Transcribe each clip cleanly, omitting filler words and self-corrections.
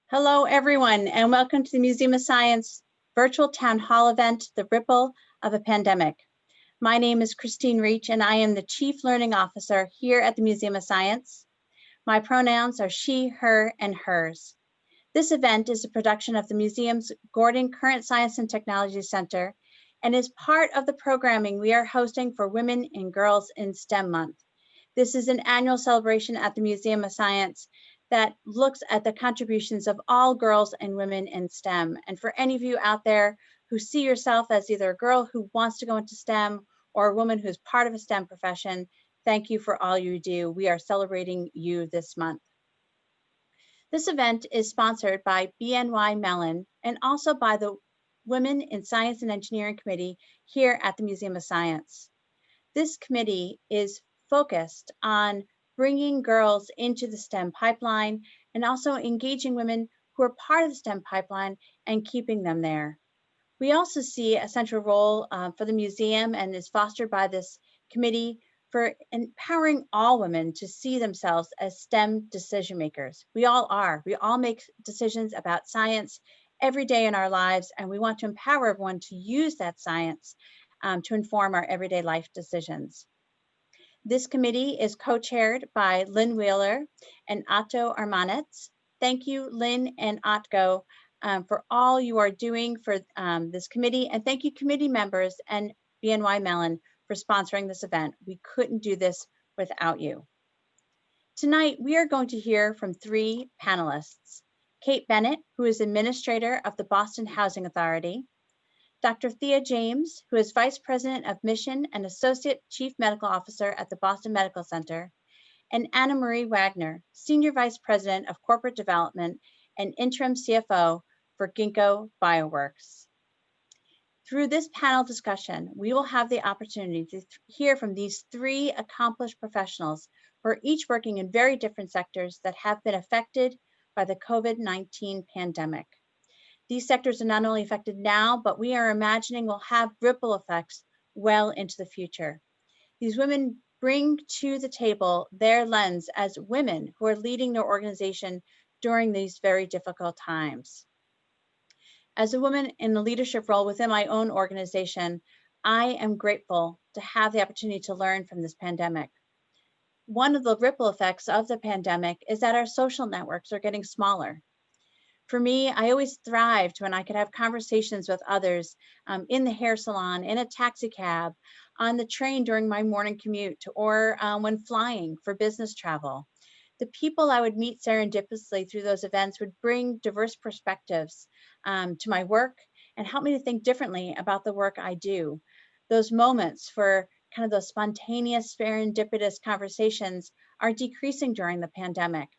Hello, everyone, and welcome to the Museum of Science virtual town hall event, The Ripple of a Pandemic. My name is Christine Reach, and I am the Chief Learning Officer here at the Museum of Science. My pronouns are she, her, and hers. This event is a production of the museum's Gordon Current Science and Technology Center and is part of the programming we are hosting for Women and Girls in STEM Month. This is an annual celebration at the Museum of Science that looks at the contributions of all girls and women in STEM. And for any of you out there who see yourself as either a girl who wants to go into STEM or a woman who's part of a STEM profession, thank you for all you do. We are celebrating you this month. This event is sponsored by BNY Mellon and also by the Women in Science and Engineering Committee here at the Museum of Science. This committee is focused on bringing girls into the STEM pipeline and also engaging women who are part of the STEM pipeline and keeping them there. We also see a central role for the museum and is fostered by this committee for empowering all women to see themselves as STEM decision makers. We all are. We all make decisions about science every day in our lives, and we want to empower everyone to use that science to inform our everyday life decisions. This committee is co-chaired by Lynn Wheeler and Otto Armanitz. Thank you, Lynn and Otto, for all you are doing for this committee. And thank you, committee members and BNY Mellon for sponsoring this event. We couldn't do this without you. Tonight, we are going to hear from three panelists. Kate Bennett, who is Administrator of the Boston Housing Authority, Dr. Thea James, who is Vice President of Mission and Associate Chief Medical Officer at the Boston Medical Center, and Anna Marie Wagner, Senior Vice President of Corporate Development and Interim CFO for Ginkgo Bioworks. Through this panel discussion, we will have the opportunity to hear from these three accomplished professionals who are each working in very different sectors that have been affected by the COVID-19 pandemic. These sectors are not only affected now, but we are imagining will have ripple effects well into the future. These women bring to the table their lens as women who are leading their organization during these very difficult times. As a woman in a leadership role within my own organization, I am grateful to have the opportunity to learn from this pandemic. One of the ripple effects of the pandemic is that our social networks are getting smaller. For me, I always thrived when I could have conversations with others in the hair salon, in a taxi cab, on the train during my morning commute, or when flying for business travel. The people I would meet serendipitously through those events would bring diverse perspectives to my work and help me to think differently about the work I do. Those moments for kind of those spontaneous, serendipitous conversations are decreasing during the pandemic.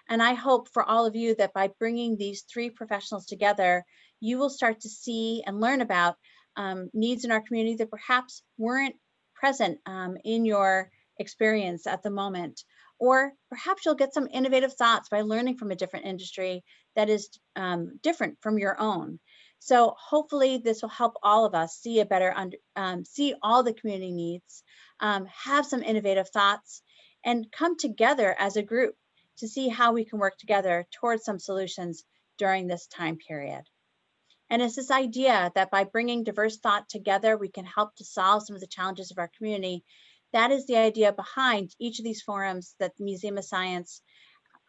And I hope for all of you that by bringing these three professionals together, you will start to see and learn about needs in our community that perhaps weren't present in your experience at the moment. Or perhaps you'll get some innovative thoughts by learning from a different industry that is different from your own. So hopefully this will help all of us see a better, see all the community needs, have some innovative thoughts, and come together as a group to see how we can work together towards some solutions during this time period. And it's this idea that by bringing diverse thought together, we can help to solve some of the challenges of our community. That is the idea behind each of these forums that the Museum of Science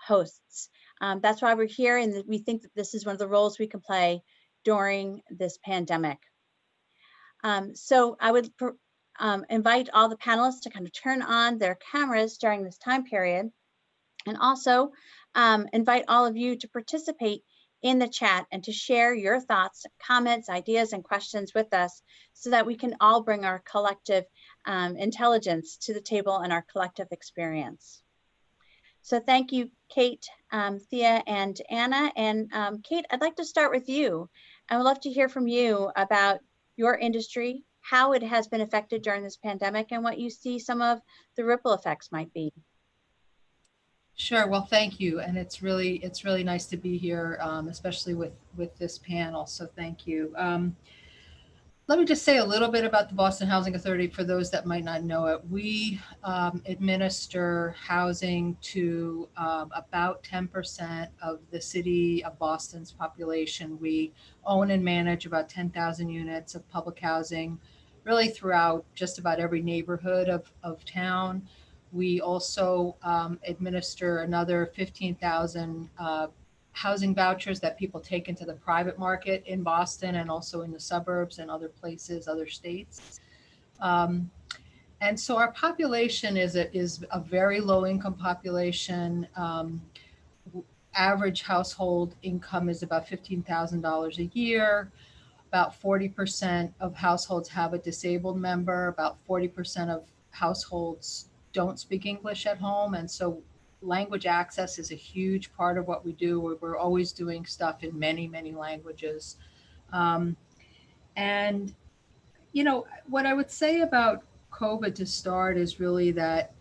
hosts. That's why we're here, and we think that this is one of the roles we can play during this pandemic. So I would invite all the panelists to kind of turn on their cameras during this time period, and also invite all of you to participate in the chat and to share your thoughts, comments, ideas, and questions with us so that we can all bring our collective intelligence to the table and our collective experience. So thank you, Kate, Thea, and Anna. And Kate, I'd like to start with you. I would love to hear from you about your industry, how it has been affected during this pandemic, and what you see some of the ripple effects might be. Sure. Well, thank you, and it's really nice to be here, especially with this panel. So thank you. Let me just say a little bit about the Boston Housing Authority for those that might not know it. We administer housing to about 10% of the city of Boston's population. We own and manage about 10,000 units of public housing, really throughout just about every neighborhood of town. We also administer another 15,000 housing vouchers that people take into the private market in Boston and also in the suburbs and other places, other states. Um, and so our population is a very low income population. Average household income is about $15,000 a year. About 40% of households have a disabled member. About 40% of households don't speak English at home. And so language access is a huge part of what we do. We're always doing stuff in many, many languages. Um, and, what I would say about COVID to start is really that,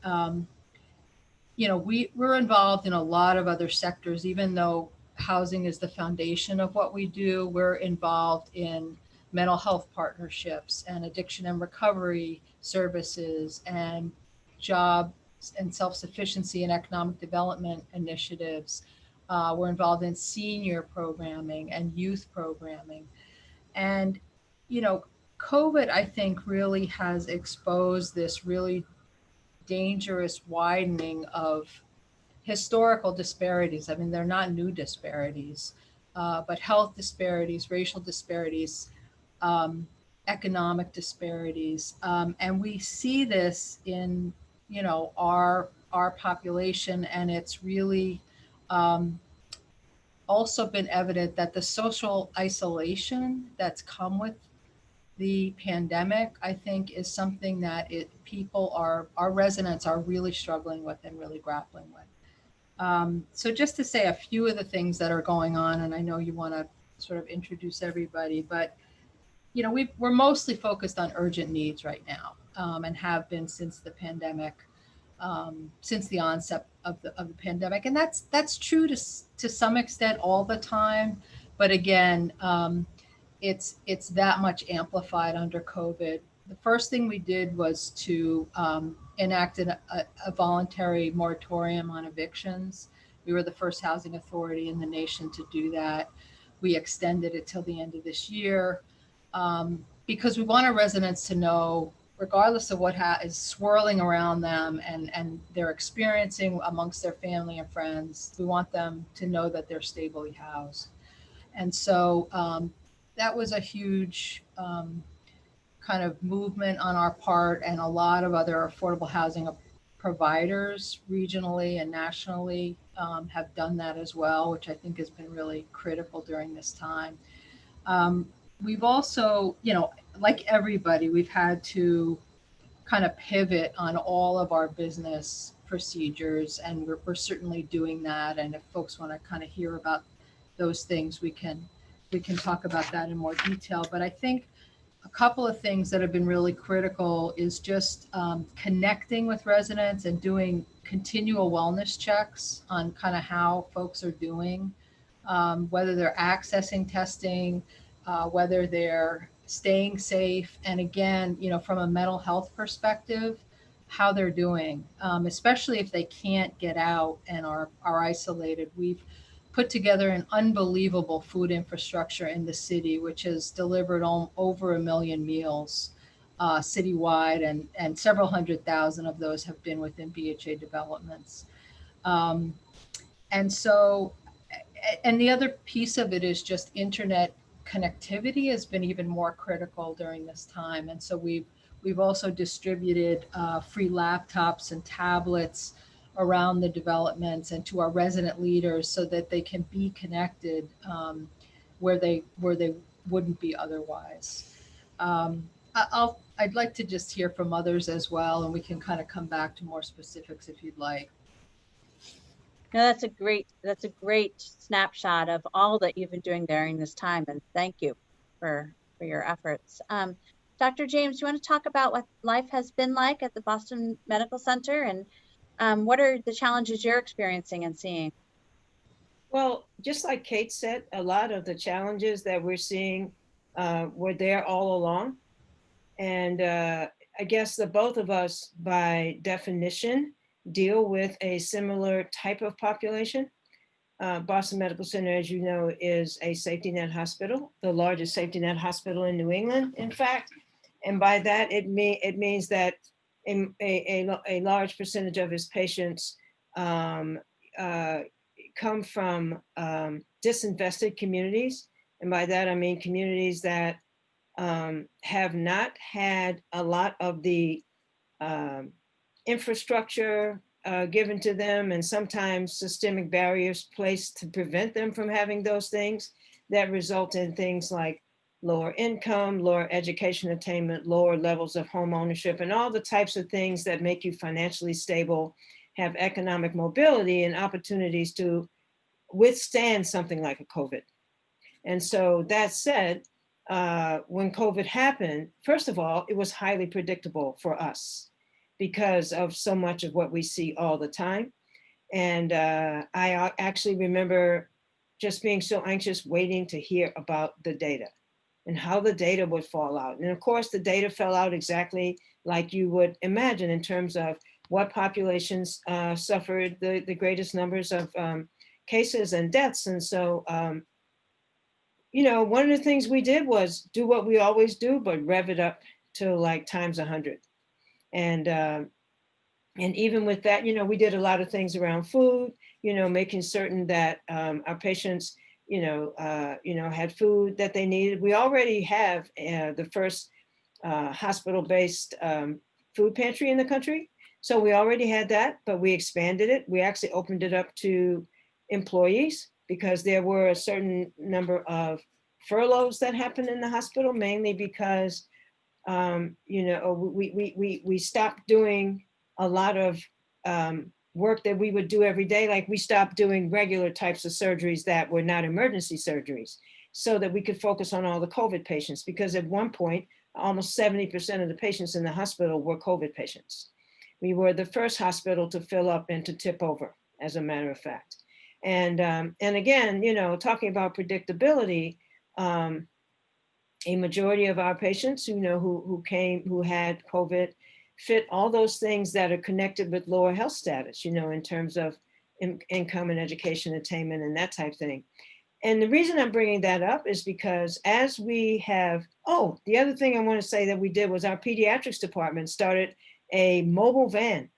we're involved in a lot of other sectors, even though housing is the foundation of what we do. We're involved in mental health partnerships and addiction and recovery services and jobs and self-sufficiency and economic development initiatives. We're involved in senior programming and youth programming. And, you know, COVID, I think, really has exposed this really dangerous widening of historical disparities. I mean, they're not new disparities, but health disparities, racial disparities, um, economic disparities, and we see this in our population, and it's really um, also been evident that the social isolation that's come with the pandemic, I think, is something that our residents are really struggling with and really grappling with. So just to say a few of the things that are going on, and I know you want to sort of introduce everybody, but we're mostly focused on urgent needs right now, and have been since the pandemic, since the onset of the pandemic, and that's true to some extent all the time, but again, it's that much amplified under COVID. The first thing we did was to enact a voluntary moratorium on evictions. We were the first housing authority in the nation to do that. We extended it till the end of this year, because we want our residents to know, regardless of what is swirling around them and they're experiencing amongst their family and friends, we want them to know that they're stably housed. And so that was a huge kind of movement on our part, and a lot of other affordable housing providers regionally and nationally have done that as well, which I think has been really critical during this time. We've also, like everybody, we've had to kind of pivot on all of our business procedures, and we're certainly doing that. And if folks want to kind of hear about those things, we can talk about that in more detail. But I think a couple of things that have been really critical is just connecting with residents and doing continual wellness checks on kind of how folks are doing, whether they're accessing testing, whether they're staying safe, and again, from a mental health perspective, how they're doing, especially if they can't get out and are isolated. We've put together an unbelievable food infrastructure in the city, which has delivered over 1 million meals citywide, and several 100,000 of those have been within BHA developments. And so, and the other piece of it is just internet connectivity has been even more critical during this time. And so we've also distributed free laptops and tablets around the developments and to our resident leaders so that they can be connected where they wouldn't be otherwise. I'd like to just hear from others as well, and we can kind of come back to more specifics if you'd like. No, that's a great snapshot of all that you've been doing during this time, and thank you for your efforts. Dr. James, you want to talk about what life has been like at the Boston Medical Center, and what are the challenges you're experiencing and seeing? Well, just like Kate said, a lot of the challenges that we're seeing were there all along. And I guess the both of us, by definition, deal with a similar type of population. Boston Medical Center, as you know, is a safety net hospital, the largest safety net hospital in New England, in fact. And by that, it means that a large percentage of his patients come from disinvested communities. And by that, I mean communities that have not had a lot of the infrastructure given to them, and sometimes systemic barriers placed to prevent them from having those things that result in things like lower income, lower education attainment, lower levels of home ownership, and all the types of things that make you financially stable, have economic mobility and opportunities to withstand something like a COVID. And so that said, when COVID happened, first of all, it was highly predictable for us because of so much of what we see all the time. And I actually remember just being so anxious waiting to hear about the data and how the data would fall out. And of course, the data fell out exactly like you would imagine in terms of what populations suffered the greatest numbers of cases and deaths. And so, one of the things we did was do what we always do, but rev it up to like times 100. And even with that, we did a lot of things around food, making certain that our patients, had food that they needed. We already have the first hospital-based food pantry in the country. So we already had that, but we expanded it. We actually opened it up to employees because there were a certain number of furloughs that happened in the hospital, mainly because we stopped doing a lot of work that we would do every day. Like we stopped doing regular types of surgeries that were not emergency surgeries so that we could focus on all the COVID patients. Because at one point, almost 70% of the patients in the hospital were COVID patients. We were the first hospital to fill up and to tip over, as a matter of fact. And again, talking about predictability, a majority of our patients, who had COVID, fit all those things that are connected with lower health status, in terms of income and education attainment and that type of thing. And the reason I'm bringing that up is because as we have, the other thing I want to say that we did was our pediatrics department started a mobile van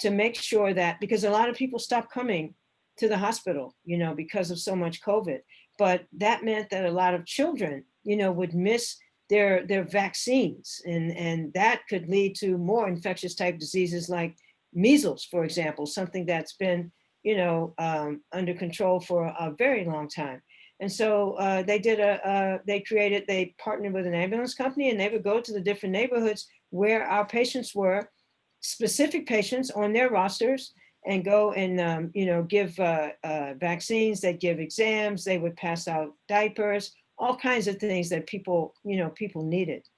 to make sure that, because a lot of people stopped coming to the hospital, because of so much COVID, but that meant that a lot of children, would miss their vaccines, and that could lead to more infectious type diseases like measles, for example, something that's been, under control for a very long time. And so they partnered with an ambulance company, and they would go to the different neighborhoods where our patients were, specific patients on their rosters, and go and give vaccines. They'd give exams. They would pass out diapers, all kinds of things that people needed.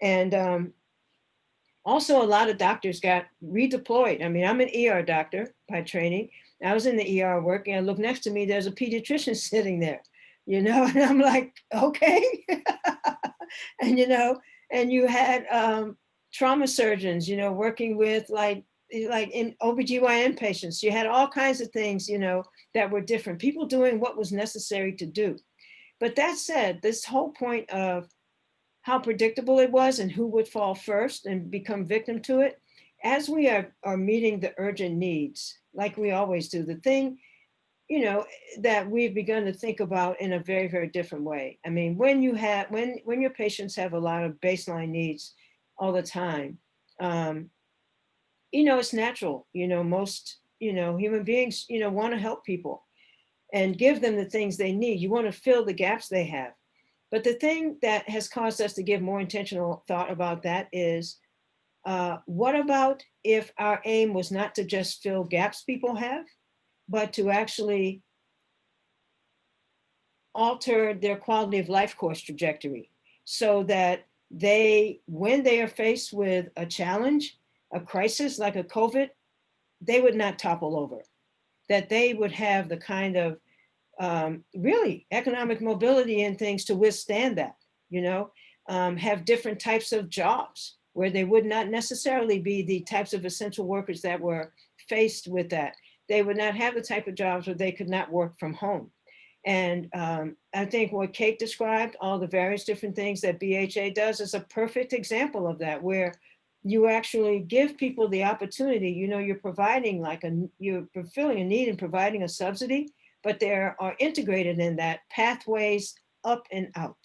And also a lot of doctors got redeployed. I mean, I'm an ER doctor by training. I was in the ER working. I look next to me, there's a pediatrician sitting there, and I'm like, okay. And you had trauma surgeons, working with like in OBGYN patients. You had all kinds of things, that were different. People doing what was necessary to do. But that said, this whole point of how predictable it was and who would fall first and become victim to it, as we are meeting the urgent needs, like we always do, the thing, that we've begun to think about in a very, very different way. I mean, when your patients have a lot of baseline needs all the time, it's natural, most, human beings, want to help people and give them the things they need. You want to fill the gaps they have. But the thing that has caused us to give more intentional thought about that is, what about if our aim was not to just fill gaps people have, but to actually alter their quality of life course trajectory so that when they are faced with a challenge, a crisis like a COVID, they would not topple over, that they would have the kind of really economic mobility and things to withstand that. have different types of jobs where they would not necessarily be the types of essential workers that were faced with that. They would not have the type of jobs where they could not work from home. And I think what Kate described, all the various different things that BHA does, is a perfect example of that, where you actually give people the opportunity. You're providing you're fulfilling a need and providing a subsidy, but there are integrated in that pathways up and out,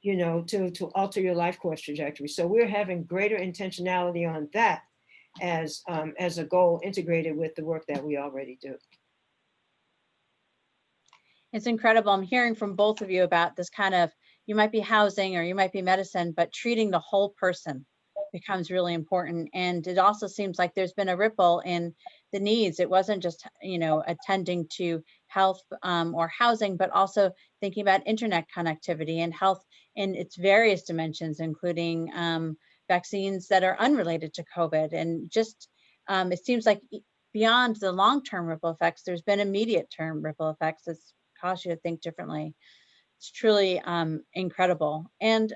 to alter your life course trajectory. So we're having greater intentionality on that as a goal integrated with the work that we already do. It's incredible. I'm hearing from both of you about this kind of, you might be housing or you might be medicine, but treating the whole person becomes really important. And it also seems like there's been a ripple in the needs. It wasn't just, attending to health or housing, but also thinking about internet connectivity and health in its various dimensions, including vaccines that are unrelated to COVID. And just, it seems like beyond the long-term ripple effects, there's been immediate term ripple effects that's caused you to think differently. It's truly incredible. And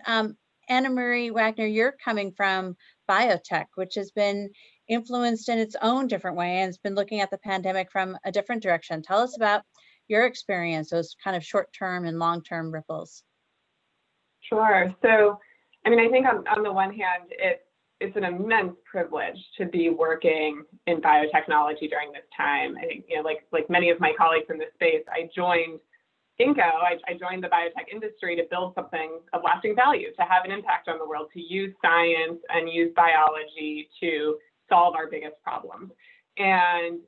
Anna Marie Wagner, you're coming from Biotech, which has been influenced in its own different way and has been looking at the pandemic from a different direction. Tell us about your experience, those kind of short-term and long-term ripples. Sure. So, I think on the one hand, it's an immense privilege to be working in biotechnology during this time. I think, like many of my colleagues in this space, I joined Ginkgo, I joined the biotech industry to build something of lasting value, to have an impact on the world, to use science and use biology to solve our biggest problems. And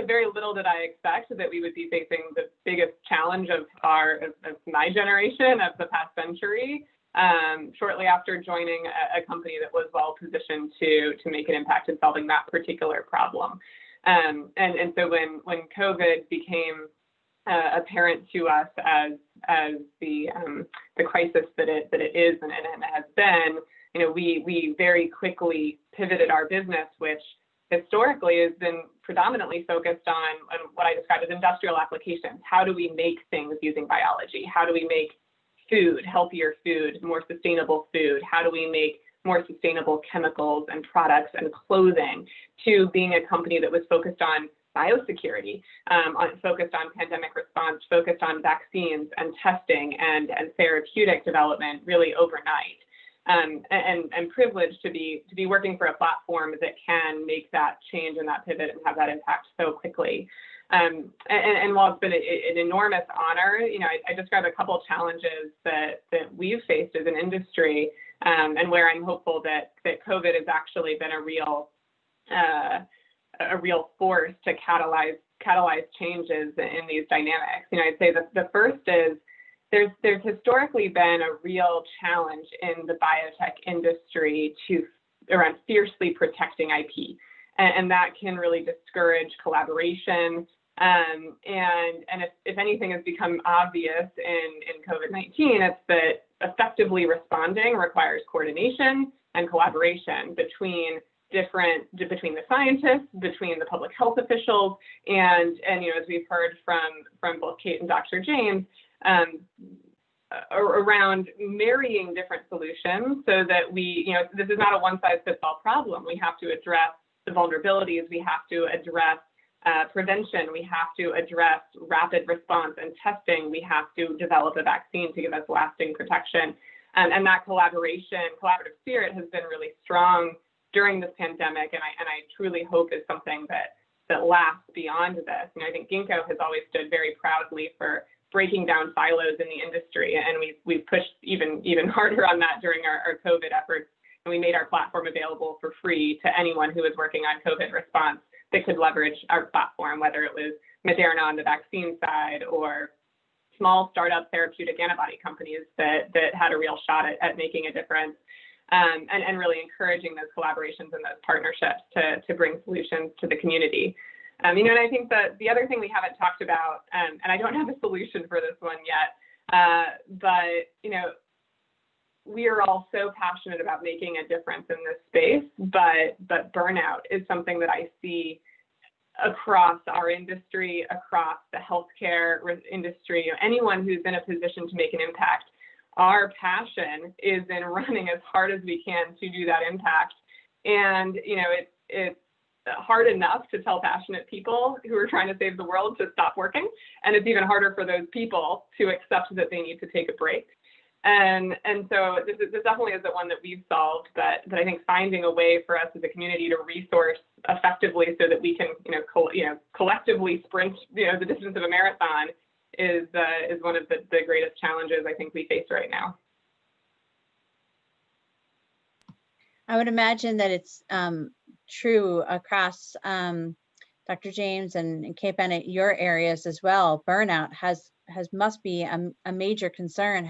very little did I expect that we would be facing the biggest challenge of my generation, of the past century, shortly after joining a company that was well positioned to make an impact in solving that particular problem. And so when COVID became apparent to us as the crisis that it is and has been, we very quickly pivoted our business, which historically has been predominantly focused on what I describe as industrial applications. How do we make things using biology? How do we make food, healthier food, more sustainable food? How do we make more sustainable chemicals and products and clothing, to being a company that was focused on biosecurity, focused on pandemic response, focused on vaccines and testing and therapeutic development really overnight. And privileged to be working for a platform that can make that change and that pivot and have that impact so quickly. And while it's been an enormous honor, I describe a couple of challenges that we've faced as an industry, and where I'm hopeful that COVID has actually been a real force to catalyze changes in these dynamics. I'd say the first is there's historically been a real challenge in the biotech industry around fiercely protecting IP, and that can really discourage collaboration. And if anything has become obvious in COVID-19, it's that effectively responding requires coordination and collaboration between the scientists, between the public health officials, and as we've heard from both Kate and Dr. James, around marrying different solutions so that this is not a one-size-fits-all problem. We have to address the vulnerabilities. We have to address prevention. We have to address rapid response and testing. We have to develop a vaccine to give us lasting protection. And that collaborative spirit has been really strong during this pandemic, and I truly hope is something that lasts beyond this. I think Ginkgo has always stood very proudly for breaking down silos in the industry, and we've pushed even harder on that during our COVID efforts. And we made our platform available for free to anyone who was working on COVID response that could leverage our platform, whether it was Moderna on the vaccine side or small startup therapeutic antibody companies that had a real shot at making a difference. And really encouraging those collaborations and those partnerships to bring solutions to the community. And I think that the other thing we haven't talked about, and I don't have a solution for this one yet, but we are all so passionate about making a difference in this space, but burnout is something that I see across our industry, across the healthcare industry. Anyone who's in a position to make an impact our passion is in running as hard as we can to do that impact. And, you know, it's hard enough to tell passionate people who are trying to save the world to stop working. And it's even harder for those people to accept that they need to take a break. And so this definitely is the one that we've solved, but I think finding a way for us as a community to resource effectively so that we can, collectively sprint, the distance of a marathon is one of the greatest challenges I think we face right now. I would imagine that it's true across Dr. James and Kate Bennett, your areas as well. Burnout must be a major concern.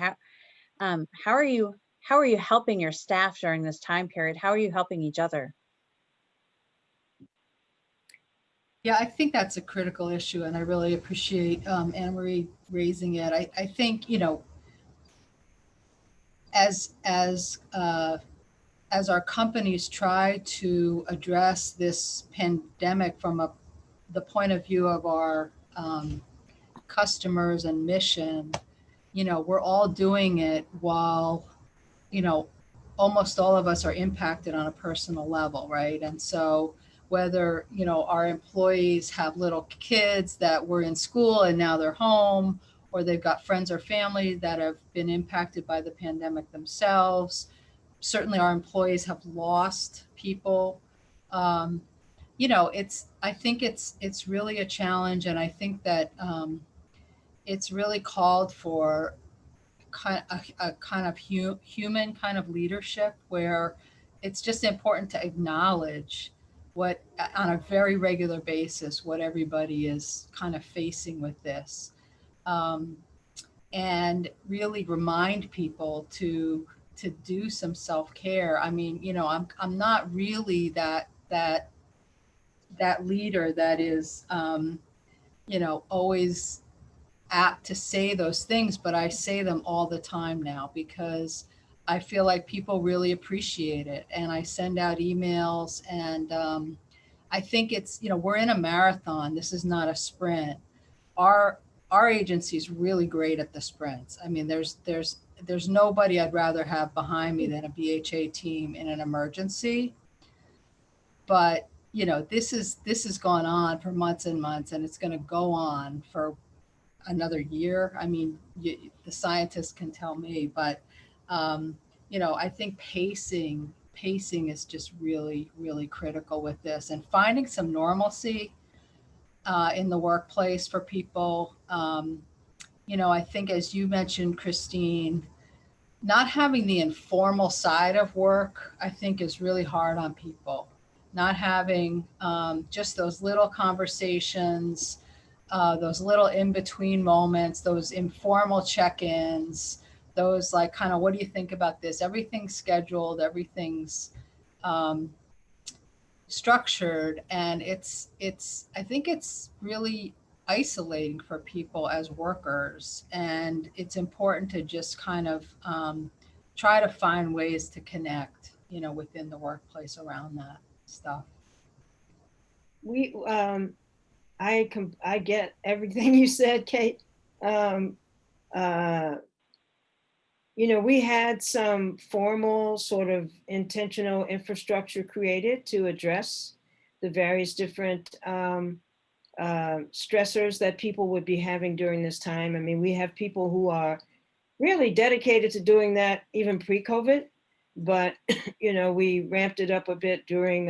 How are you helping your staff during this time period? How are you helping each other? Yeah, I think that's a critical issue, and I really appreciate Anne-Marie raising it. I think, as our companies try to address this pandemic from the point of view of our customers and mission, we're all doing it while, almost all of us are impacted on a personal level, right? And so whether, our employees have little kids that were in school and now they're home, or they've got friends or family that have been impacted by the pandemic themselves. Certainly our employees have lost people. I think it's really a challenge. And I think that it's really called for a kind of human kind of leadership, where it's just important to acknowledge what, on a very regular basis, what everybody is kind of facing with this, and really remind people to do some self-care. I mean, I'm not really that leader that is, always apt to say those things, but I say them all the time now because I feel like people really appreciate it. And I send out emails, and I think it's, we're in a marathon. This is not a sprint. Our agency is really great at the sprints. I mean, there's nobody I'd rather have behind me than a BHA team in an emergency. But, this has gone on for months and months, and it's going to go on for another year. I mean, the scientists can tell me, but I think pacing is just really, really critical with this, and finding some normalcy in the workplace for people. I think, as you mentioned, Christine, not having the informal side of work, I think, is really hard on people. Not having just those little conversations, those little in-between moments, those informal check-ins, those like kind of, what do you think about this? Everything's scheduled, everything's structured, and I think it's really isolating for people as workers, and it's important to just kind of try to find ways to connect, within the workplace around that stuff. I get everything you said, Kate. We had some formal sort of intentional infrastructure created to address the various different stressors that people would be having during this time. I mean, we have people who are really dedicated to doing that even pre-COVID, but we ramped it up a bit during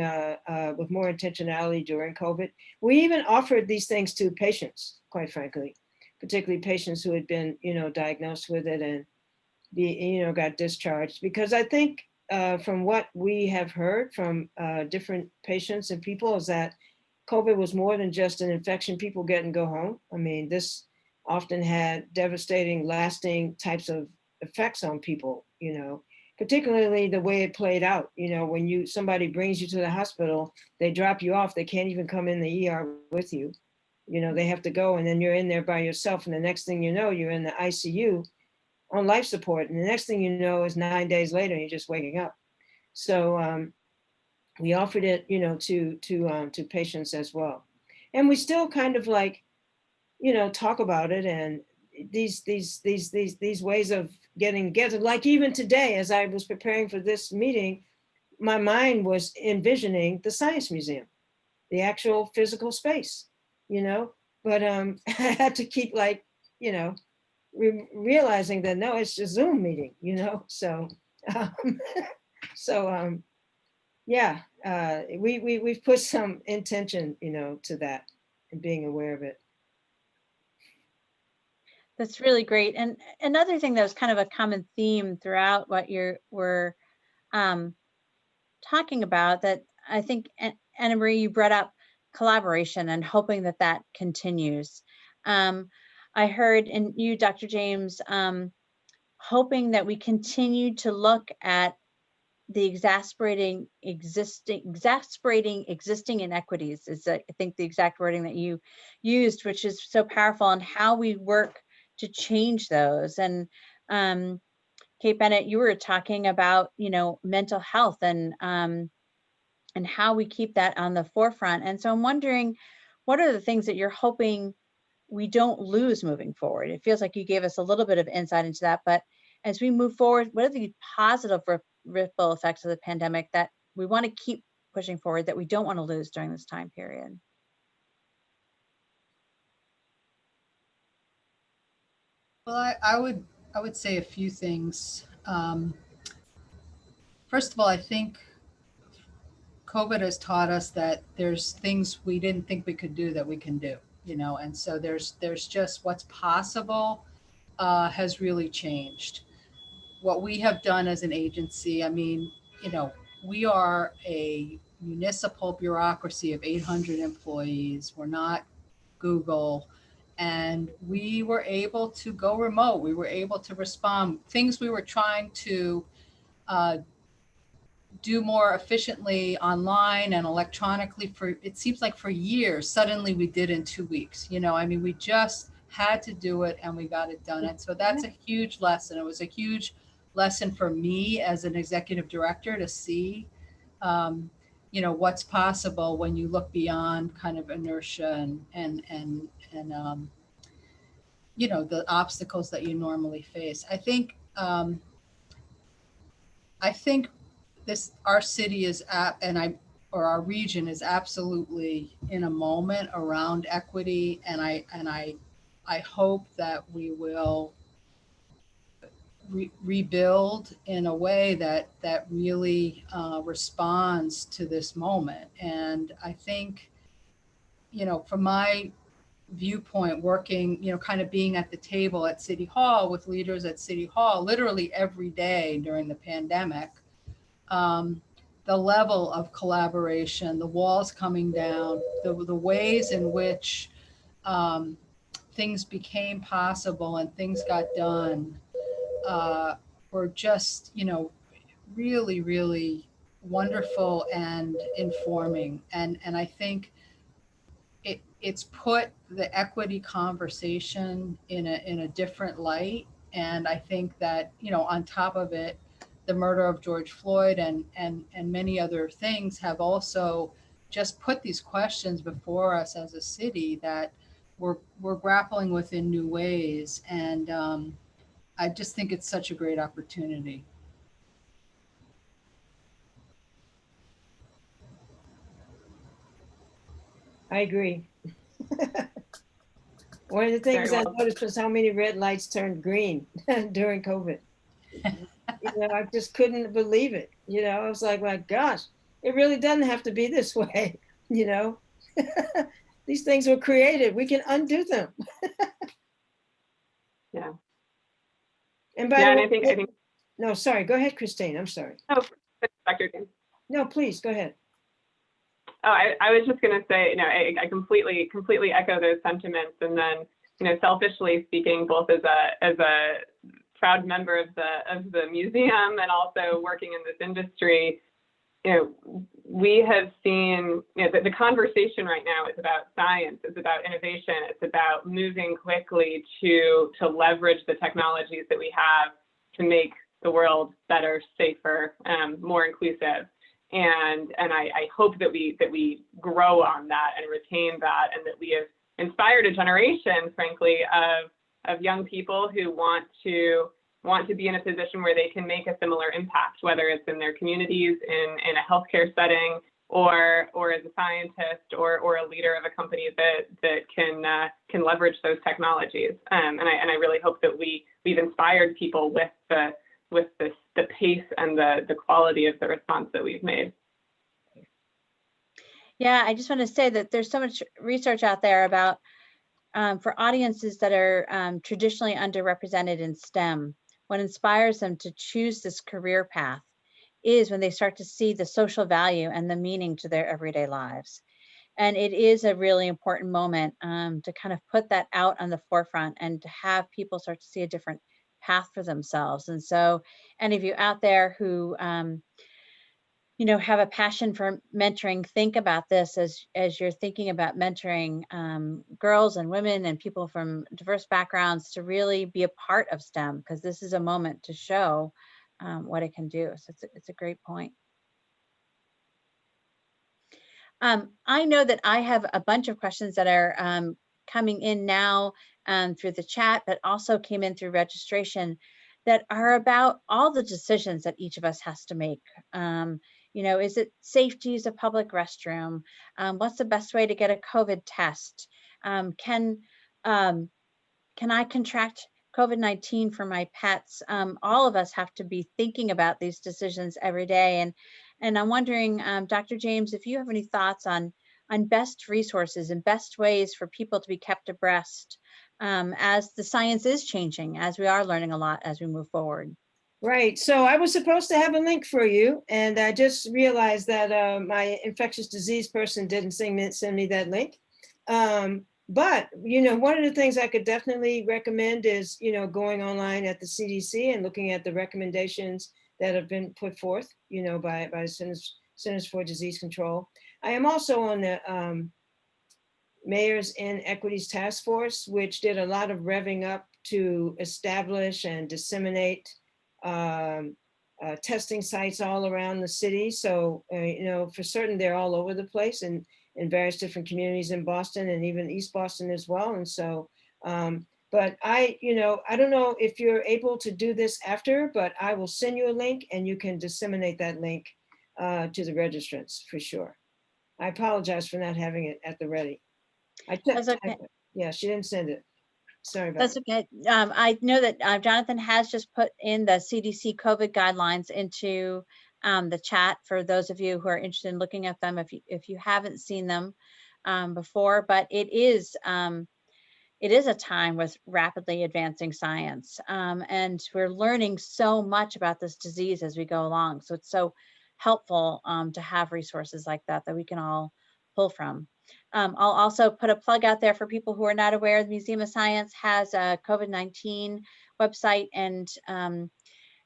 with more intentionality during COVID. We even offered these things to patients, quite frankly, particularly patients who had been diagnosed with it and got discharged, because I think from what we have heard from different patients and people is that COVID was more than just an infection people get and go home. I mean, this often had devastating, lasting types of effects on people, particularly the way it played out. When somebody brings you to the hospital, they drop you off, they can't even come in the ER with you. They have to go, and then you're in there by yourself. And the next thing you know, you're in the ICU on life support. And the next thing you know is 9 days later, you're just waking up. So we offered it, to patients as well. And we still kind of like, talk about it. And, these ways of getting together. Like even today, as I was preparing for this meeting, my mind was envisioning the Science Museum, the actual physical space, you know. But I had to keep like, you know, realizing that no, it's a Zoom meeting, you know. So yeah, we've put some intention, you know, to that and being aware of it. That's really great. And another thing that was kind of a common theme throughout what we're talking about, that I think, Anna Marie, you brought up collaboration and hoping that that continues. I heard in you, Dr. James, hoping that we continue to look at the exasperating existing inequities is, I think, the exact wording that you used, which is so powerful, and how we work to change those. And Kate Bennett, you were talking about, you know, mental health and how we keep that on the forefront. And so I'm wondering, what are the things that you're hoping we don't lose moving forward? It feels like you gave us a little bit of insight into that, but as we move forward, what are the positive ripple effects of the pandemic that we want to keep pushing forward, that we don't want to lose during this time period? Well, I would say a few things. First of all, I think COVID has taught us that there's things we didn't think we could do that we can do, you know, and so there's just what's possible has really changed. What we have done as an agency, I mean, you know, we are a municipal bureaucracy of 800 employees. We're not Google. And we were able to go remote. We were able to respond. Things we were trying to do more efficiently online and electronically for, it seems like for years, suddenly we did in 2 weeks. You know, I mean, we just had to do it and we got it done. And so that's a huge lesson. It was a huge lesson for me as an executive director to see, you know, what's possible when you look beyond kind of inertia and you know, the obstacles that you normally face. I think our city is at, or our region is absolutely in a moment around equity, and I hope that we will rebuild in a way that really responds to this moment. And I think, you know, from my viewpoint, working, you know, kind of being at the table at City Hall with leaders at City Hall literally every day during the pandemic, the level of collaboration, the walls coming down, the ways in which things became possible and things got done were just, you know, really, really wonderful and informing. And I think it's put the equity conversation in a different light. And I think that, you know, on top of it, the murder of George Floyd and many other things have also just put these questions before us as a city that we're grappling with in new ways. And I just think it's such a great opportunity. I agree. One of the things I noticed was how many red lights turned green during COVID. You know, I just couldn't believe it. You know, I was like, my gosh, it really doesn't have to be this way. You know, these things were created. We can undo them. Yeah. And by the way, I think. No, sorry. Go ahead, Christine. I'm sorry. Oh, Dr. James. No, please go ahead. Oh, I was just going to say, you know, I completely echo those sentiments. And then, you know, selfishly speaking, both as a proud member of the museum and also working in this industry, you know, we have seen, you know, the conversation right now is about science, it's about innovation, it's about moving quickly to leverage the technologies that we have to make the world better, safer, more inclusive. And I hope that we grow on that and retain that, and that we have inspired a generation, frankly, of young people who want to be in a position where they can make a similar impact, whether it's in their communities, in a healthcare setting, or as a scientist or a leader of a company that can leverage those technologies. And I really hope that we've inspired people with the pace and the quality of the response that we've made. Yeah, I just want to say that there's so much research out there about for audiences that are traditionally underrepresented in STEM. What inspires them to choose this career path is when they start to see the social value and the meaning to their everyday lives. And it is a really important moment to kind of put that out on the forefront and to have people start to see a different path for themselves. And so any of you out there who have a passion for mentoring, think about this as you're thinking about mentoring girls and women and people from diverse backgrounds to really be a part of STEM, because this is a moment to show what it can do. So it's a great point. I know that I have a bunch of questions that are coming in now through the chat, but also came in through registration that are about all the decisions that each of us has to make. Is it safe to use a public restroom? What's the best way to get a COVID test? Can I contract COVID-19 for my pets? All of us have to be thinking about these decisions every day. And I'm wondering, Dr. James, if you have any thoughts on best resources and best ways for people to be kept abreast as the science is changing, as we are learning a lot as we move forward. Right. So I was supposed to have a link for you, and I just realized that my infectious disease person didn't send me that link. But, one of the things I could definitely recommend is, going online at the CDC and looking at the recommendations that have been put forth, by Centers for Disease Control. I am also on the Mayors Inequities Task Force, which did a lot of revving up to establish and disseminate testing sites all around the city. So, for certain, they're all over the place and in various different communities in Boston and even East Boston as well. And so, but I don't know if you're able to do this after, but I will send you a link and you can disseminate that link to the registrants for sure. I apologize for not having it at the ready. That's okay. Yeah, she didn't send it. Sorry about That's that. okay. I know that Jonathan has just put in the CDC COVID guidelines into the chat for those of you who are interested in looking at them if you haven't seen them before. But it is a time with rapidly advancing science, and we're learning so much about this disease as we go along. So it's so helpful to have resources like that we can all pull from. I'll also put a plug out there for people who are not aware. The Museum of Science has a COVID-19 website, and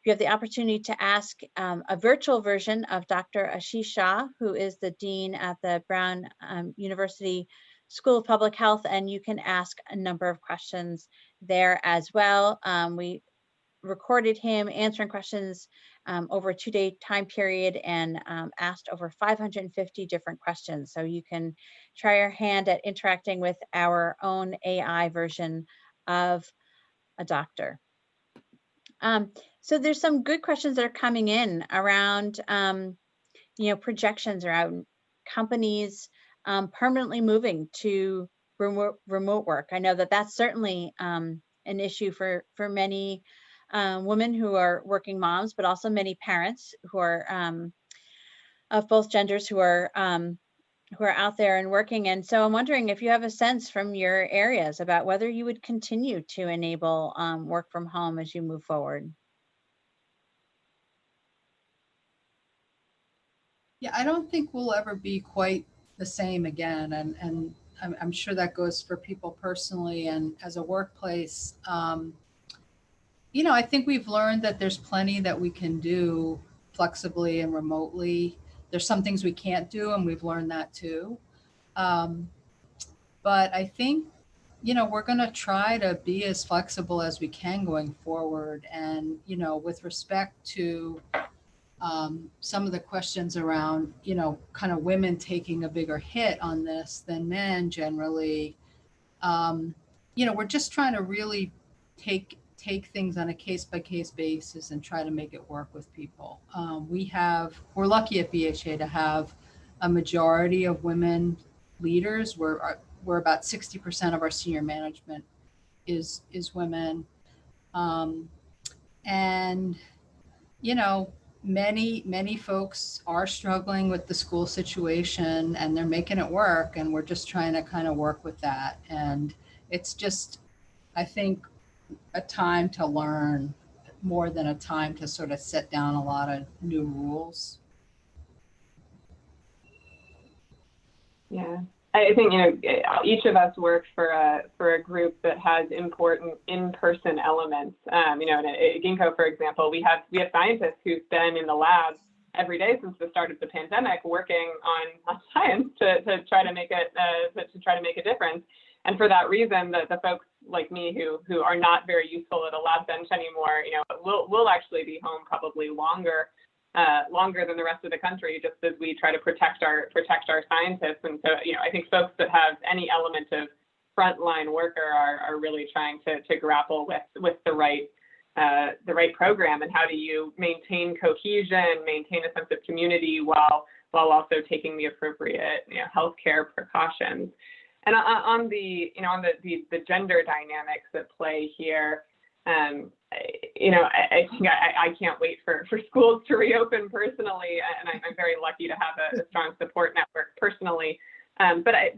you have the opportunity to ask a virtual version of Dr. Ashish Shah, who is the dean at the Brown University School of Public Health, and you can ask a number of questions there as well. We recorded him answering questions over a 2-day time period and asked over 550 different questions. So you can try your hand at interacting with our own AI version of a doctor. So there's some good questions that are coming in around, projections around companies permanently moving to remote work. I know that that's certainly an issue for many women who are working moms, but also many parents who are of both genders who are out there and working. And so I'm wondering if you have a sense from your areas about whether you would continue to enable work from home as you move forward. Yeah, I don't think we'll ever be quite the same again. And I'm sure that goes for people personally and as a workplace. I think we've learned that there's plenty that we can do flexibly and remotely. There's some things we can't do, and we've learned that too. But I think, we're going to try to be as flexible as we can going forward. And, with respect to some of the questions around, kind of women taking a bigger hit on this than men generally, we're just trying to really take things on a case-by-case basis and try to make it work with people. We're lucky at BHA to have a majority of women leaders. We're about 60% of our senior management is women. And, you know, many folks are struggling with the school situation and they're making it work, and we're just trying to kind of work with that. And it's just, I think, a time to learn more than a time to sort of set down a lot of new rules. Yeah, I think, you know, each of us works for a group that has important in-person elements. You know, at Ginkgo, for example, we have scientists who've been in the lab every day since the start of the pandemic, working on science to try to make it to try to make a difference. And for that reason, the folks like me who are not very useful at a lab bench anymore, you know, will actually be home probably longer than the rest of the country, just as we try to protect our scientists. And so, you know, I think folks that have any element of frontline worker are really trying to grapple with the right program, and how do you maintain cohesion, maintain a sense of community while also taking the appropriate, you know, healthcare precautions. And on the gender dynamics at play here, you know, I think I can't wait for schools to reopen personally, and I'm very lucky to have a strong support network personally. But I've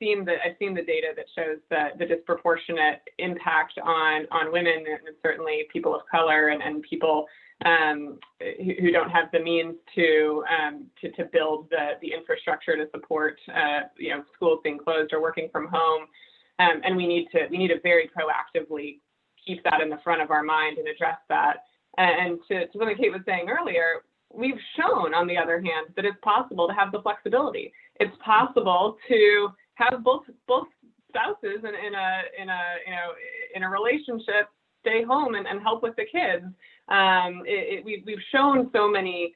seen the data that shows the disproportionate impact on women, and certainly people of color and people who don't have the means to build the infrastructure to support you know, schools being closed or working from home. And we need to very proactively keep that in the front of our mind and address that. And to something Kate was saying earlier, we've shown, on the other hand, that it's possible to have the flexibility. It's possible to have both spouses in a relationship stay home and help with the kids. We've shown so many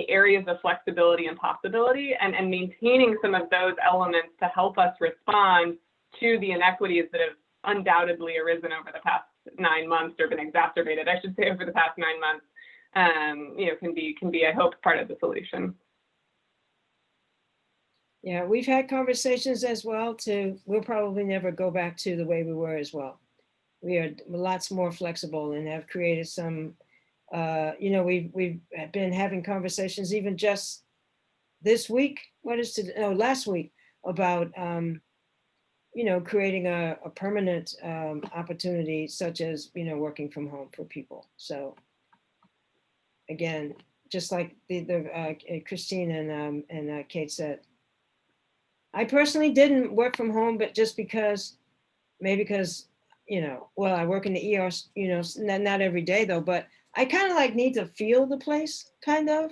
areas of flexibility and possibility, and maintaining some of those elements to help us respond to the inequities that have undoubtedly arisen over the past 9 months, or been exacerbated, I should say, over the past 9 months. You know, can be, I hope, part of the solution. Yeah, we've had conversations as well we'll probably never go back to the way we were as well. We are lots more flexible and have created some, you know, we've been having conversations even just this week, last week, about, you know, creating a permanent opportunity, such as, you know, working from home for people. So again, just like Christine and Kate said, I personally didn't work from home, but just because, you know, well, I work in the ER, you know, not every day though, but I kind of like need to feel the place, kind of.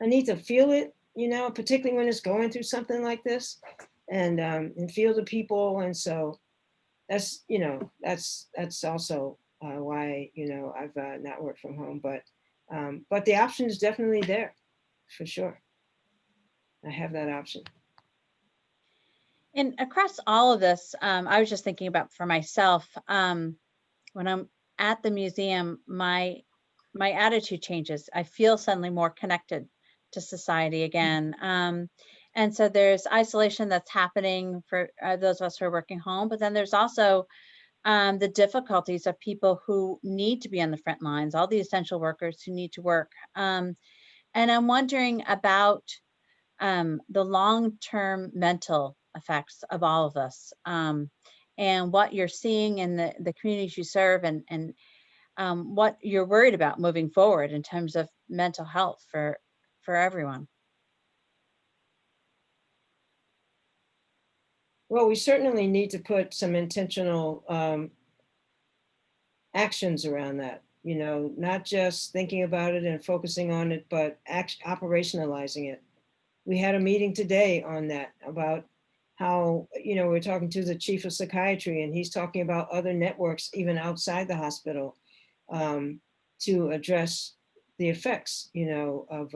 I need to feel it, you know, particularly when it's going through something like this, and feel the people. And so that's, you know, that's also why, you know, I've not worked from home, but the option is definitely there, for sure. I have that option. And across all of this, I was just thinking about for myself, when I'm at the museum, my attitude changes. I feel suddenly more connected to society again. And so there's isolation that's happening for those of us who are working home, but then there's also the difficulties of people who need to be on the front lines, all the essential workers who need to work. And I'm wondering about the long-term mental effects of all of this, and what you're seeing in the communities you serve, and what you're worried about moving forward in terms of mental health for everyone. Well, we certainly need to put some intentional actions around that, you know, not just thinking about it and focusing on it, but operationalizing it. We had a meeting today on that, about how, you know, we're talking to the chief of psychiatry, and he's talking about other networks, even outside the hospital, to address the effects, you know, of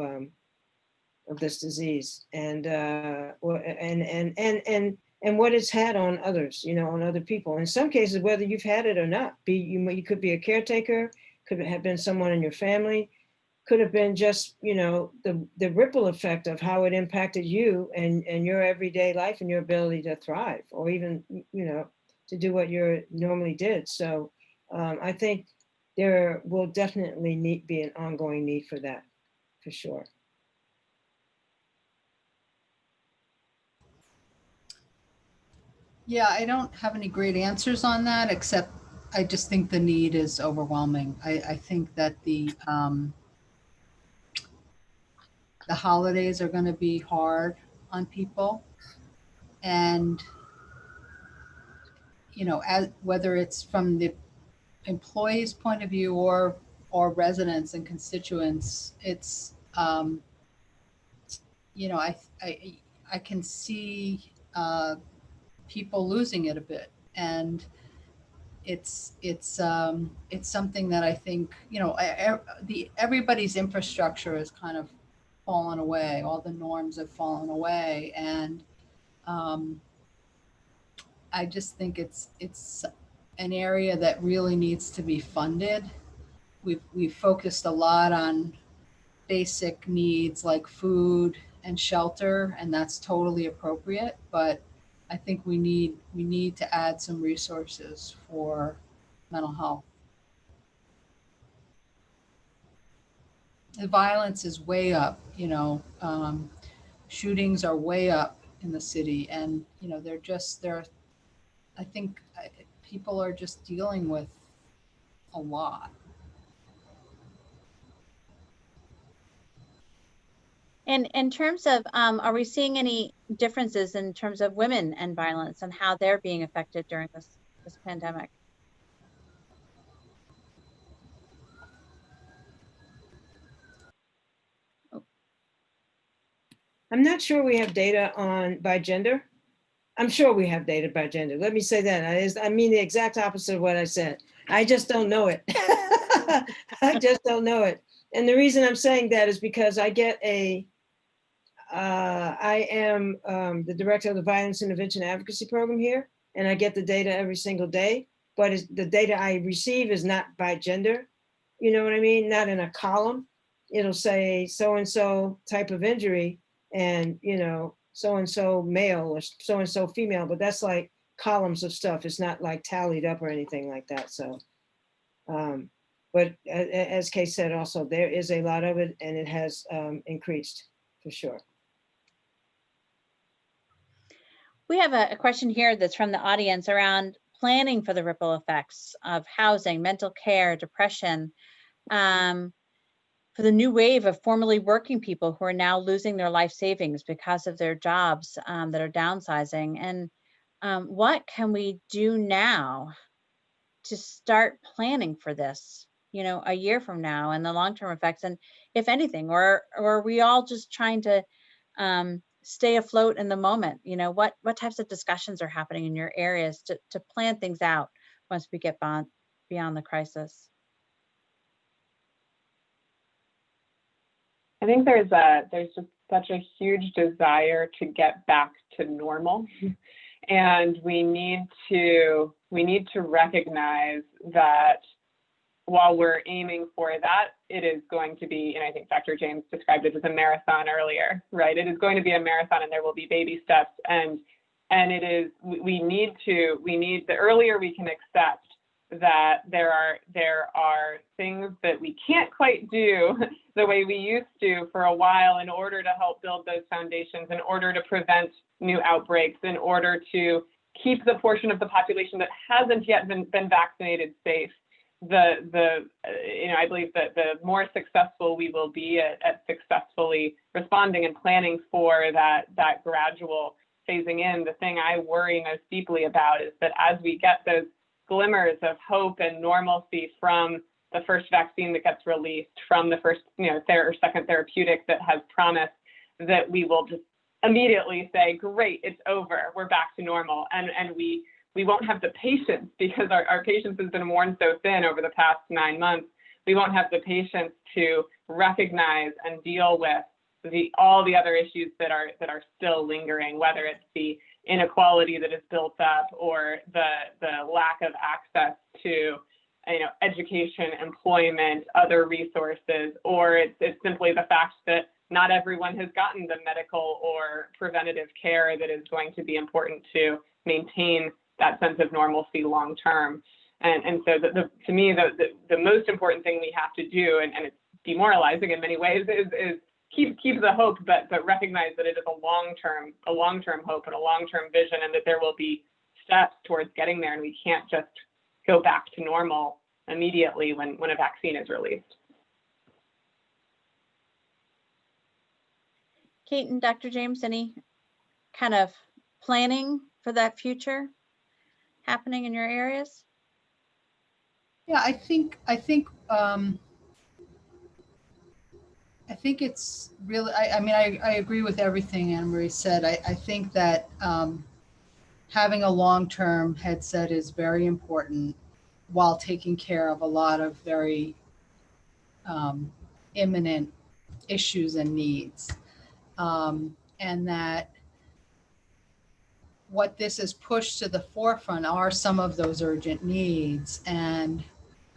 this disease. And and what it's had on others, on other people. In some cases, whether you've had it or not, you could be a caretaker, could have been someone in your family, could have been just, the ripple effect of how it impacted you and your everyday life and your ability to thrive, or even, to do what you normally did. So I think there will definitely be an ongoing need for that, for sure. Yeah, I don't have any great answers on that, except I just think the need is overwhelming. I think that the holidays are going to be hard on people, and whether it's from the employee's point of view or residents and constituents, it's I can see people losing it a bit, and it's something that I think everybody's infrastructure has kind of fallen away. All the norms have fallen away, and I just think it's an area that really needs to be funded. We've focused a lot on basic needs like food and shelter, and that's totally appropriate, but I think we need to add some resources for mental health. The violence is way up, shootings are way up in the city, and I think people are just dealing with a lot. And in terms of, are we seeing any differences in terms of women and violence and how they're being affected during this pandemic? I'm not sure we have data by gender. I'm sure we have data by gender. Let me say that. I mean the exact opposite of what I said. I just don't know it. I just don't know it. And the reason I'm saying that is because I am the director of the Violence Intervention Advocacy Program here, and I get the data every single day, but the data I receive is not by gender. You know what I mean? Not in a column. It'll say so-and-so type of injury, and so-and-so male or so-and-so female, but that's like columns of stuff. It's not like tallied up or anything like that. So, but as Kay said also, there is a lot of it, and it has increased for sure. We have a question here that's from the audience around planning for the ripple effects of housing, mental care, depression, for the new wave of formerly working people who are now losing their life savings because of their jobs that are downsizing. And what can we do now to start planning for this, a year from now, and the long-term effects, and if anything, or are we all just trying to stay afloat in the moment? What types of discussions are happening in your areas to plan things out once we get beyond the crisis? I think there's just such a huge desire to get back to normal, and we need to recognize that while we're aiming for that, it is going to be, and I think Dr. James described it as a marathon earlier, right? It is going to be a marathon, and there will be baby steps, and it is, we need the earlier we can accept that there are things that we can't quite do the way we used to for a while in order to help build those foundations, in order to prevent new outbreaks, in order to keep the portion of the population that hasn't yet been vaccinated safe. I believe that the more successful we will be at successfully responding and planning for that gradual phasing in, the thing I worry most deeply about is that as we get those glimmers of hope and normalcy from the first vaccine that gets released, from the first, or second therapeutic that has promise, that we will just immediately say, great, it's over, we're back to normal. And we won't have the patience, because our patience has been worn so thin over the past 9 months. We won't have the patience to recognize and deal with all the other issues that are still lingering, whether it's the inequality that is built up, or the lack of access to education, employment, other resources, or it's simply the fact that not everyone has gotten the medical or preventative care that is going to be important to maintain that sense of normalcy long term. And so to me, the most important thing we have to do, and it's demoralizing in many ways, is keep the hope, but recognize that it is a long-term hope and a long-term vision, and that there will be steps towards getting there, and we can't just go back to normal immediately when a vaccine is released. Kate and Dr. James, any kind of planning for that future happening in your areas? Yeah, I think it's really, I mean, I agree with everything Anne Marie said. I think that having a long-term headset is very important while taking care of a lot of very imminent issues and needs. And that what this has pushed to the forefront are some of those urgent needs. And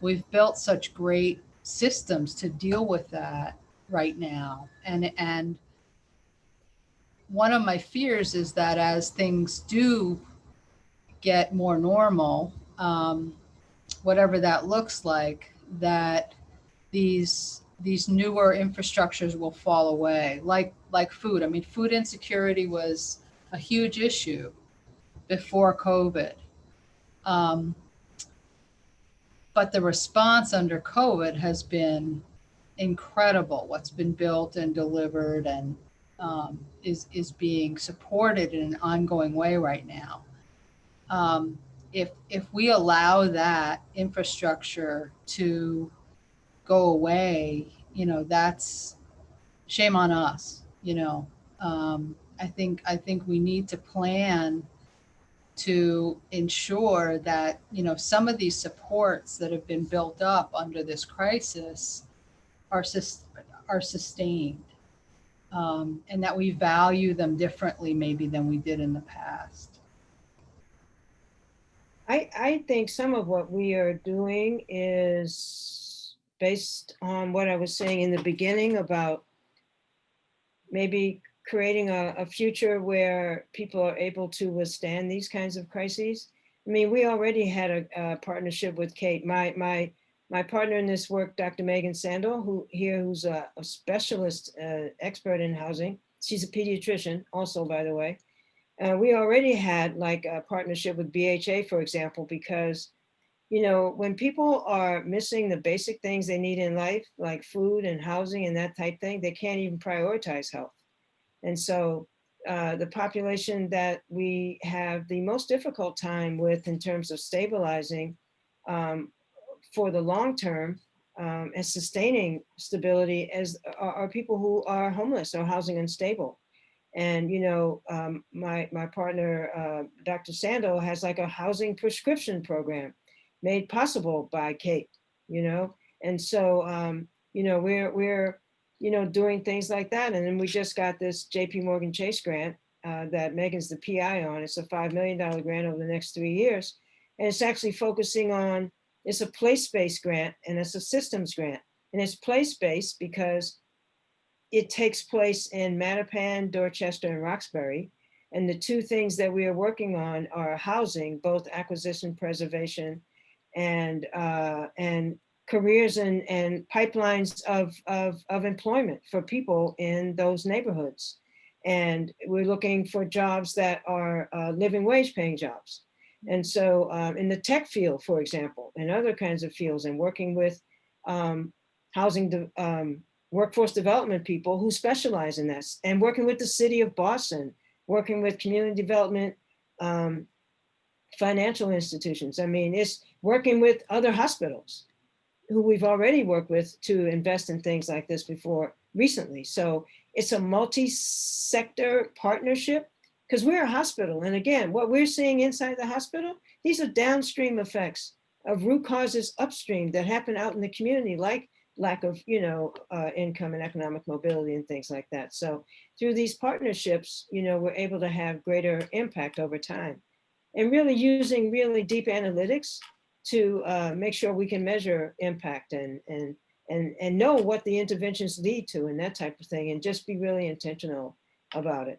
we've built such great systems to deal with that right now. And one of my fears is that as things do get more normal, whatever that looks like, that these newer infrastructures will fall away, like food. I mean, food insecurity was a huge issue before COVID. But the response under COVID has been incredible. What's been built and delivered and is being supported in an ongoing way right now. If we allow that infrastructure to go away, that's shame on us. I think we need to plan to ensure that some of these supports that have been built up under this crisis are sustained, and that we value them differently maybe than we did in the past. I think some of what we are doing is based on what I was saying in the beginning about maybe creating a future where people are able to withstand these kinds of crises. I mean, we already had a partnership with Kate. My partner in this work, Dr. Megan Sandel, who's a specialist expert in housing. She's a pediatrician also, by the way. We already had like a partnership with BHA, for example, because when people are missing the basic things they need in life, like food and housing and that type thing, they can't even prioritize health. And so the population that we have the most difficult time with in terms of stabilizing for the long term and sustaining stability are people who are homeless or housing unstable. And my partner, Dr. Sandel, has like a housing prescription program made possible by Kate, and so we're doing things like that. And then we just got this JP Morgan Chase grant that Megan's the PI on. It's a $5 million grant over the next 3 years. And it's actually focusing on, it's a place-based grant and it's a systems grant. And it's place-based because it takes place in Mattapan, Dorchester, and Roxbury. And the two things that we are working on are housing, both acquisition, preservation, and careers and pipelines of employment for people in those neighborhoods. And we're looking for jobs that are living wage paying jobs. And so in the tech field, for example, and other kinds of fields, and working with housing workforce development people who specialize in this, and working with the city of Boston, working with community development financial institutions. I mean, it's working with other hospitals who we've already worked with to invest in things like this before recently. So it's a multi-sector partnership because we're a hospital. And again, what we're seeing inside the hospital, these are downstream effects of root causes upstream that happen out in the community, like lack of, income and economic mobility and things like that. So through these partnerships, we're able to have greater impact over time, and really using really deep analytics to make sure we can measure impact and know what the interventions lead to and that type of thing, and just be really intentional about it.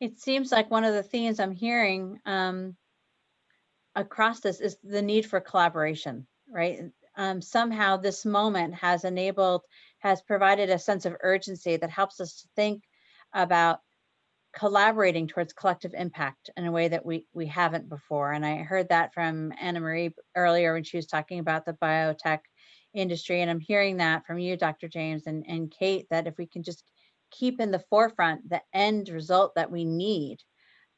It seems like one of the themes I'm hearing across this is the need for collaboration, right? Somehow this moment has provided a sense of urgency that helps us to think about collaborating towards collective impact in a way that we haven't before. And I heard that from Anna Marie earlier when she was talking about the biotech industry. And I'm hearing that from you, Dr. James and Kate, that if we can just keep in the forefront the end result that we need,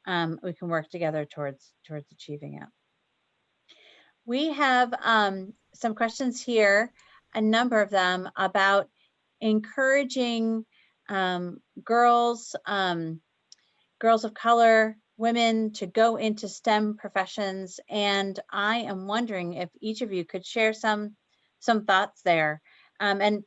we can work together towards achieving it. We have some questions here, a number of them, about encouraging girls of color, women to go into STEM professions. And I am wondering if each of you could share some thoughts there. And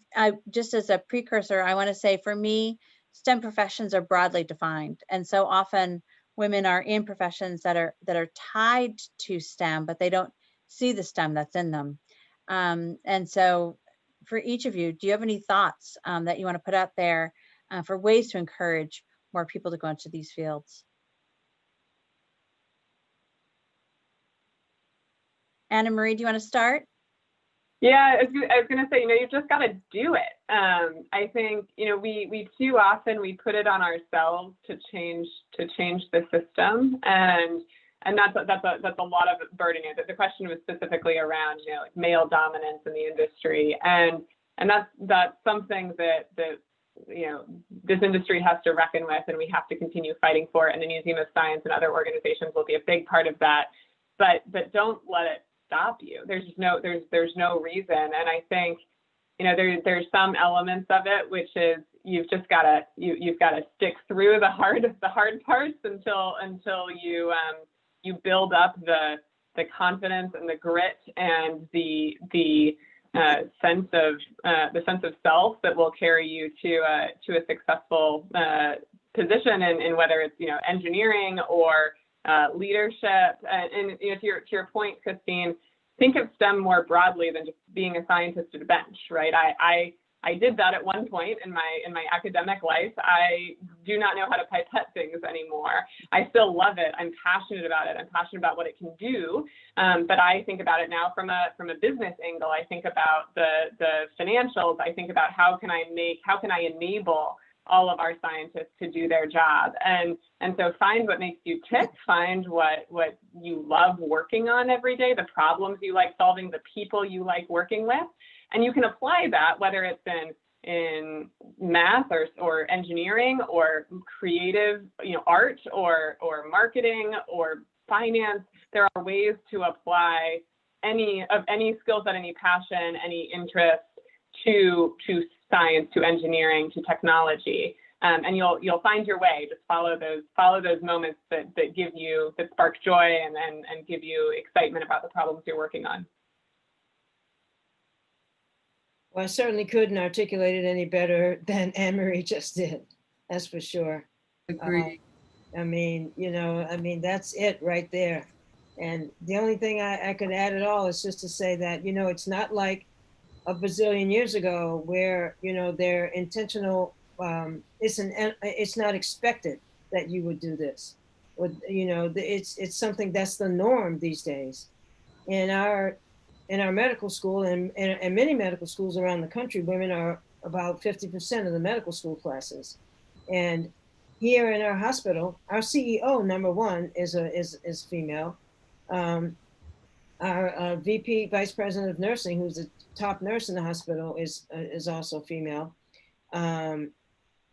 just as a precursor, I want to say for me, STEM professions are broadly defined. And so often women are in professions that are tied to STEM, but they don't see the STEM that's in them. And so for each of you, do you have any thoughts that you want to put out there for ways to encourage more people to go into these fields? Anna Marie, do you want to start? Yeah, I was going to say, you've just got to do it. I think, we too often we put it on ourselves to change the system, and that's a lot of burden. The question was specifically around, like male dominance in the industry, and that's something that this industry has to reckon with, and we have to continue fighting for it. And the Museum of Science and other organizations will be a big part of that. But don't let it stop you. There's no reason. And I think, there's some elements of it, which is you've just got to stick through the hard parts until you build up the confidence and the grit and the sense of self that will carry you to a successful position in whether it's engineering or leadership. And to your point, Christine, think of STEM more broadly than just being a scientist at a bench, right? I did that at one point in my academic life. I do not know how to pipette things anymore. I still love it. I'm passionate about it. I'm passionate about what it can do. But I think about it now from a business angle. I think about the financials. I think about how can I enable all of our scientists to do their job. And so find what makes you tick, find what you love working on every day, the problems you like solving, the people you like working with. And you can apply that, whether it's in math or engineering or creative, art or marketing or finance. There are ways to apply any skill set, any passion, any interest to science, to engineering, to technology, and you'll find your way. Just follow those moments that spark joy and give you excitement about the problems you're working on. Well, I certainly couldn't articulate it any better than Anne Marie just did. That's for sure. Agreed. That's it right there. And the only thing I could add at all is just to say that, it's not like a bazillion years ago where, they're intentional. It's not expected that you would do this. It's something that's the norm these days. In our medical school and many medical schools around the country, women are about 50% of the medical school classes. And here in our hospital, our CEO, number one, is female. Our VP, Vice President of Nursing, who's the top nurse in the hospital, is also female. And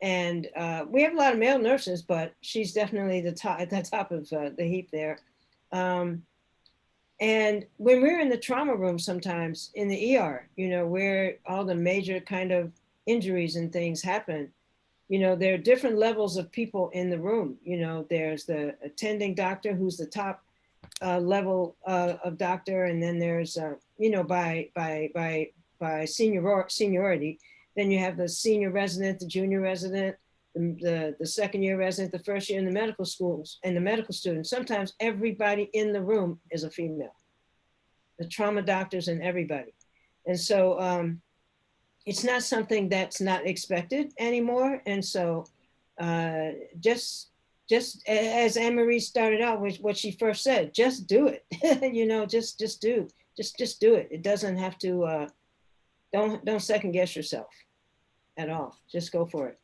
we have a lot of male nurses, but she's definitely at the top of the heap there. And when we're in the trauma room sometimes in the ER, where all the major kind of injuries and things happen, there are different levels of people in the room. There's the attending doctor who's the top level of doctor, and then there's you know, by seniority. Then you have the senior resident, the junior resident, the second year resident, the first year in the medical schools, and the medical students. Sometimes everybody in the room is a female, the trauma doctors and everybody. And so it's not something that's not expected anymore. And so just as Anne-Marie started out with what she first said, just do it. You know, just do it. It doesn't have to, don't second guess yourself at all. Just go for it.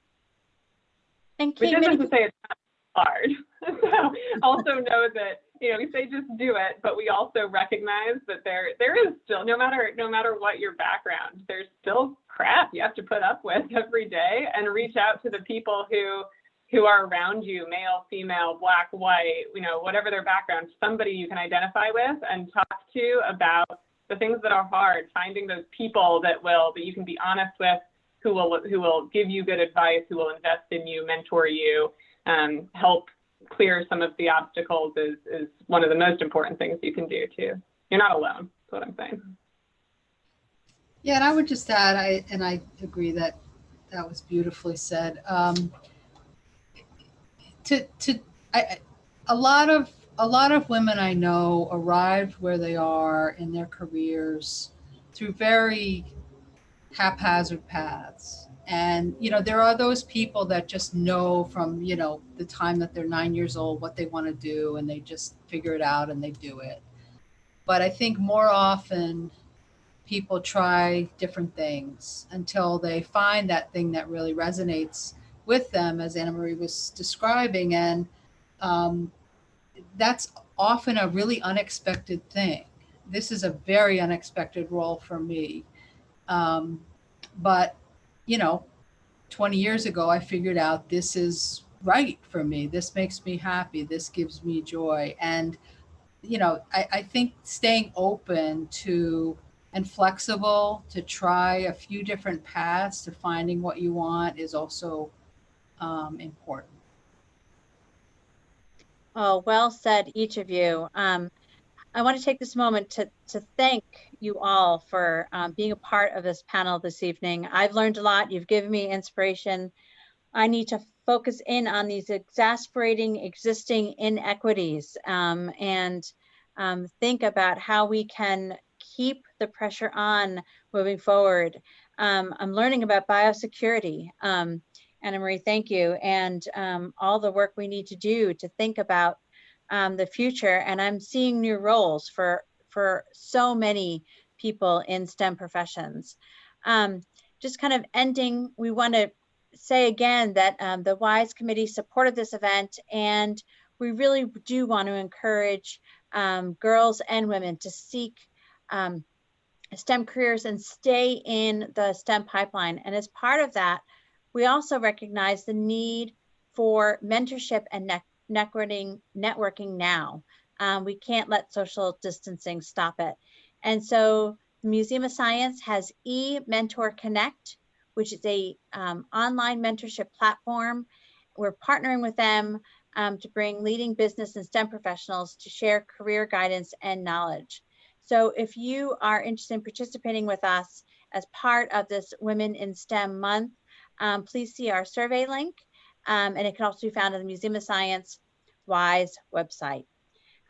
And Which Kate, isn't to say it's not hard. So also know that, you know, we say just do it, but we also recognize that there is still, no matter what your background, there's still crap you have to put up with every day, and reach out to the people who are around you, male, female, black, white, you know, whatever their background, somebody you can identify with and talk to about the things that are hard, finding those people that you can be honest with, who will give you good advice, who will invest in you, mentor you, help clear some of the obstacles is one of the most important things you can do too. You're not alone, that's what I'm saying. Yeah, and I would just add, I agree that was beautifully said. A lot of women I know arrived where they are in their careers through very haphazard paths. And, you know, there are those people that just know from, you know, the time that they're 9 years old what they want to do, and they just figure it out and they do it. But I think more often people try different things until they find that thing that really resonates with them, as Anna Marie was describing. And that's often a really unexpected thing. This is a very unexpected role for me. But, you know, 20 years ago, I figured out this is right for me. This makes me happy. This gives me joy. And, you know, I think staying open to and flexible to try a few different paths to finding what you want is also important. Oh, well said, each of you. I want to take this moment to thank you all for being a part of this panel this evening. I've learned a lot. You've given me inspiration. I need to focus in on these exasperating existing inequities and think about how we can keep the pressure on moving forward. I'm learning about biosecurity. Anna Marie, thank you. And all the work we need to do to think about the future. And I'm seeing new roles for so many people in STEM professions. Just kind of ending, we want to say again that the WISE committee supported this event, and we really do want to encourage girls and women to seek STEM careers and stay in the STEM pipeline. And as part of that, we also recognize the need for mentorship and networking now. We can't let social distancing stop it. And so the Museum of Science has eMentor Connect, which is a online mentorship platform. We're partnering with them to bring leading business and STEM professionals to share career guidance and knowledge. So if you are interested in participating with us as part of this Women in STEM month, please see our survey link, and it can also be found on the Museum of Science WISE website.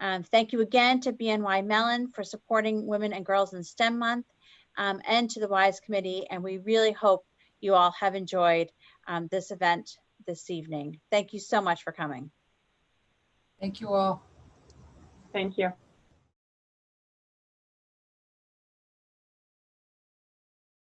Thank you again to BNY Mellon for supporting Women and Girls in STEM month, and to the WISE committee, and we really hope you all have enjoyed this event this evening. Thank you so much for coming. Thank you all. Thank you.